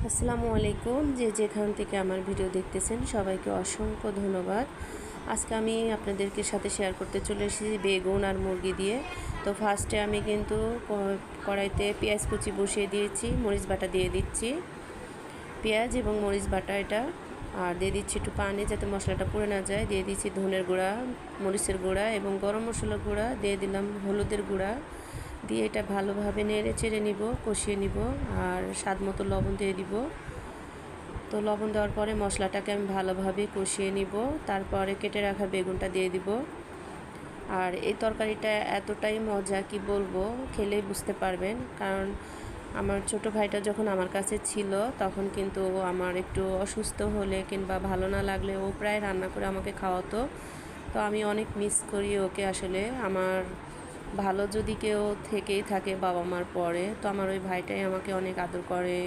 আসসালামু আলাইকুম। যে যেখান থেকে আমার ভিডিও দেখতেছেন সবাইকে অসংখ্য ধন্যবাদ। আজকে আমি আপনাদেরকে সাথে শেয়ার করতে চলে এসেছি বেগুন আর মুরগি দিয়ে। তো ফার্স্টে আমি কিন্তু কড়াইতে পেঁয়াজ কুচি বসিয়ে দিয়েছি, মরিচ বাটা দিয়ে দিচ্ছি, পেঁয়াজ এবং মরিচ বাটা এটা, আর দিয়ে দিচ্ছি একটু পানি যাতে মশলাটা পুড়ে না যায়। দিয়ে দিচ্ছি ধনের গুঁড়া, মরিচের গুঁড়া এবং গরম মশলার গুঁড়া, দিয়ে দিলাম হলুদের গুঁড়া, দিয়ে এটা ভালোভাবে নেড়ে চেড়ে নিব, কষিয়ে নিব। আর স্বাদ মতো লবণ দিয়ে দিব। তো লবণ দেওয়ার পরে মশলাটাকে আমি ভালোভাবে কষিয়ে নিব। তারপরে কেটে রাখা বেগুনটা দিয়ে দিব। আর এই তরকারিটা এতটাই মজা কি বলবো, খেলেই বুঝতে পারবেন। কারণ আমার ছোট ভাইটা যখন আমার কাছে ছিল তখন কিন্তু আমার একটু অসুস্থ হলে কিংবা ভালো না লাগলে ও প্রায় রান্না করে আমাকে খাওয়াতো। তো আমি অনেক মিস করি ওকে। আসলে আমার ভালো যদি কেউ থেকেই থাকে বাবা মার পরে, তো আমার ওই ভাইটাই আমাকে অনেক আদর করে।